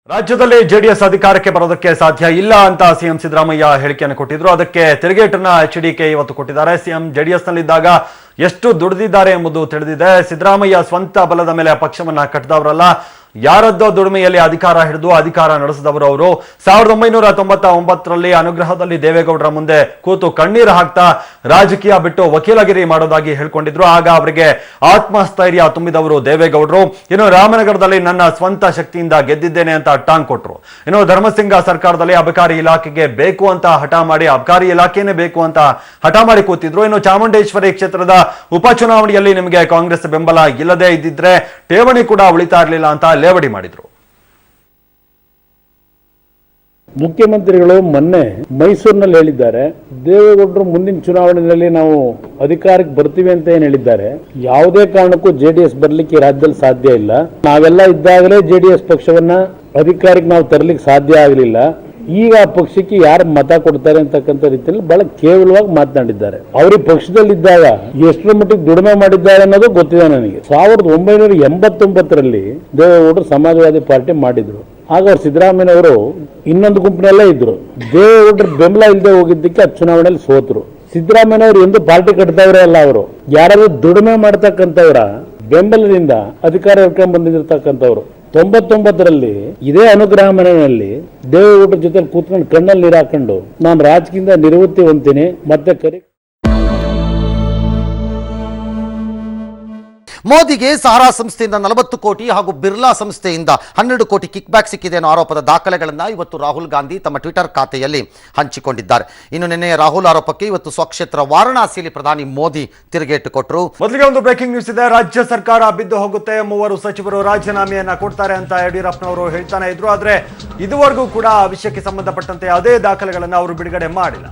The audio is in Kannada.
ರಾಜ್ಯದಲ್ಲಿ ಜೆಡಿಎಸ್ ಅಧಿಕಾರಕ್ಕೆ ಬರೋದಕ್ಕೆ ಸಾಧ್ಯ ಇಲ್ಲ ಅಂತ ಸಿಎಂ ಸಿದ್ದರಾಮಯ್ಯ ಹೇಳಿಕೆಯನ್ನು ಕೊಟ್ಟಿದ್ರು. ಅದಕ್ಕೆ ತಿರುಗೇಟನ್ನ ಎಚ್ಡಿಕೆ ಇವತ್ತು ಕೊಟ್ಟಿದ್ದಾರೆ. ಸಿಎಂ ಜೆಡಿಎಸ್ ನಲ್ಲಿದ್ದಾಗ ಎಷ್ಟು ದುಡಿದಿದ್ದಾರೆ ಎಂಬುದು ತಿಳಿದಿದೆ. ಸಿದ್ದರಾಮಯ್ಯ ಸ್ವಂತ ಬಲದ ಮೇಲೆ ಪಕ್ಷವನ್ನ ಕಟ್ಟಿದವರಲ್ಲ, ಯಾರದ್ದೋ ದುಡಿಮೆಯಲ್ಲಿ ಅಧಿಕಾರ ಹಿಡಿದು ಅಧಿಕಾರ ನಡೆಸಿದವರು ಅವರು. 1999ರಲ್ಲಿ ಅನುಗ್ರಹದಲ್ಲಿ ದೇವೇಗೌಡರ ಮುಂದೆ ಕೂತು ಕಣ್ಣೀರು ಹಾಕ್ತಾ ರಾಜಕೀಯ ಬಿಟ್ಟು ವಕೀಲಗಿರಿ ಮಾಡೋದಾಗಿ ಹೇಳ್ಕೊಂಡಿದ್ರು. ಆಗ ಅವರಿಗೆ ಆತ್ಮಸ್ಥೈರ್ಯ ತುಂಬಿದವರು ದೇವೇಗೌಡರು. ಇನ್ನು ರಾಮನಗರದಲ್ಲಿ ನನ್ನ ಸ್ವಂತ ಶಕ್ತಿಯಿಂದ ಗೆದ್ದಿದ್ದೇನೆ ಅಂತ ಟಾಂಗ್ ಕೊಟ್ರು. ಇನ್ನು ಧರ್ಮಸಿಂಗ ಸರ್ಕಾರದಲ್ಲಿ ಅಬಕಾರಿ ಇಲಾಖೆಗೆ ಬೇಕು ಅಂತ ಹಠ ಮಾಡಿ, ಅಬಕಾರಿ ಇಲಾಖೆನೇ ಬೇಕು ಅಂತ ಹಠ ಮಾಡಿ ಕೂತಿದ್ರು. ಇನ್ನು ಚಾಮುಂಡೇಶ್ವರಿ ಕ್ಷೇತ್ರದ ಉಪಚುನಾವಣೆಯಲ್ಲಿ ನಿಮಗೆ ಕಾಂಗ್ರೆಸ್ ಬೆಂಬಲ ಇಲ್ಲದೆ ಇದ್ದಿದ್ರೆ ಠೇವಣಿ ಕೂಡ ಉಳಿತಾ ಇರಲಿಲ್ಲ ಅಂತ ಲೇವಡಿ ಮಾಡಿದ್ರು. ಮುಖ್ಯಮಂತ್ರಿಗಳು ಮೊನ್ನೆ ಮೈಸೂರಿನಲ್ಲಿ ಹೇಳಿದ್ದಾರೆ, ದೇವೇಗೌಡರು ಮುಂದಿನ ಚುನಾವಣೆಯಲ್ಲಿ ನಾವು ಅಧಿಕಾರಕ್ಕೆ ಬರ್ತೀವಿ ಅಂತ ಏನ್ ಹೇಳಿದ್ದಾರೆ. ಯಾವುದೇ ಕಾರಣಕ್ಕೂ ಜೆಡಿಎಸ್ ಬರ್ಲಿಕ್ಕೆ ರಾಜ್ಯದಲ್ಲಿ ಸಾಧ್ಯ ಇಲ್ಲ. ನಾವೆಲ್ಲ ಇದ್ದಾಗಲೇ ಜೆಡಿಎಸ್ ಪಕ್ಷವನ್ನ ಅಧಿಕಾರಕ್ಕೆ ನಾವು ತರಲಿಕ್ಕೆ ಸಾಧ್ಯ ಆಗಲಿಲ್ಲ. ಈಗ ಆ ಪಕ್ಷಕ್ಕೆ ಯಾರು ಮತ ಕೊಡ್ತಾರೆ ಅಂತಕ್ಕಂಥ ರೀತಿಯಲ್ಲಿ ಬಹಳ ಕೇವಲವಾಗಿ ಮಾತನಾಡಿದ್ದಾರೆ. ಅವ್ರಿಗೆ ಪಕ್ಷದಲ್ಲಿದ್ದಾಗ ಎಷ್ಟರ ಮಟ್ಟಿಗೆ ದುಡಿಮೆ ಮಾಡಿದ್ದಾರೆ ಅನ್ನೋದು ಗೊತ್ತಿದೆ ನನಗೆ. 1989ರಲ್ಲಿ ದೇವೇಗೌಡರು ಸಮಾಜವಾದಿ ಪಾರ್ಟಿ ಮಾಡಿದ್ರು. ಆಗ ಅವ್ರು ಸಿದ್ದರಾಮಯ್ಯನವರು ಇನ್ನೊಂದು ಗುಂಪಿನಲ್ಲೇ ಇದ್ರು. ದೇವೇಗೌಡರ ಬೆಂಬಲ ಇಲ್ಲದೆ ಹೋಗಿದ್ದಕ್ಕೆ ಆ ಚುನಾವಣೆಯಲ್ಲಿ ಸೋತರು. ಸಿದ್ದರಾಮಯ್ಯನವರು ಎಂದು ಪಾರ್ಟಿ ಕಟ್ಟಿದವರೇ ಅಲ್ಲ, ಅವರು ಯಾರಾದ್ರೂ ದುಡಿಮೆ ಮಾಡ್ತಕ್ಕಂಥವ್ರ ಬೆಂಬಲದಿಂದ ಅಧಿಕಾರ ಹಿಡ್ಕೊಂಡು ಬಂದಿರತಕ್ಕಂಥವ್ರು. 99ರಲ್ಲಿ ಇದೇ ಅನುಗ್ರಹ ಮನೆಯಲ್ಲಿ ದೇವೇಗೌಡರ ಜೊತೆ ಕೂತ್ಕೊಂಡು ಕಣ್ಣಲ್ಲಿ ನೀರು ಹಾಕೊಂಡು ನಾನು ರಾಜಕೀಯದಿಂದ ನಿವೃತ್ತಿ ಹೊಂದ್ತೀನಿ ಮತ್ತೆ ಮೋದಿಗೆ ಸಹಾರಾ ಸಂಸ್ಥೆಯಿಂದ 40 ಕೋಟಿ ಹಾಗೂ ಬಿರ್ಲಾ ಸಂಸ್ಥೆಯಿಂದ 12 ಕೋಟಿ ಕಿಕ್ ಬ್ಯಾಕ್ ಸಿಕ್ಕಿದೆ ಅನ್ನೋ ಆರೋಪದ ದಾಖಲೆಗಳನ್ನು ಇವತ್ತು ರಾಹುಲ್ ಗಾಂಧಿ ತಮ್ಮ ಟ್ವಿಟರ್ ಖಾತೆಯಲ್ಲಿ ಹಂಚಿಕೊಂಡಿದ್ದಾರೆ. ಇನ್ನು ನಿನ್ನೆ ರಾಹುಲ್ ಆರೋಪಕ್ಕೆ ಇವತ್ತು ಸ್ವಕ್ಷೇತ್ರ ವಾರಣಾಸಿಯಲ್ಲಿ ಪ್ರಧಾನಿ ಮೋದಿ ತಿರುಗೇಟು ಕೊಟ್ಟರು. ಮೊದಲಿಗೆ ಒಂದು ಬ್ರೇಕಿಂಗ್ ನ್ಯೂಸ್ ಇದೆ. ರಾಜ್ಯ ಸರ್ಕಾರ ಬಿದ್ದು ಹೋಗುತ್ತೆ, 3 ಸಚಿವರು ರಾಜೀನಾಮೆಯನ್ನ ಕೊಡ್ತಾರೆ ಅಂತ ಯಡಿಯೂರಪ್ಪನವರು ಹೇಳ್ತಾನೆ ಇದ್ರು. ಆದ್ರೆ ಇದುವರೆಗೂ ಕೂಡ ಆ ವಿಷಯಕ್ಕೆ ಸಂಬಂಧಪಟ್ಟಂತೆ ಯಾವುದೇ ದಾಖಲೆಗಳನ್ನು ಅವರು ಬಿಡುಗಡೆ ಮಾಡಿಲ್ಲ.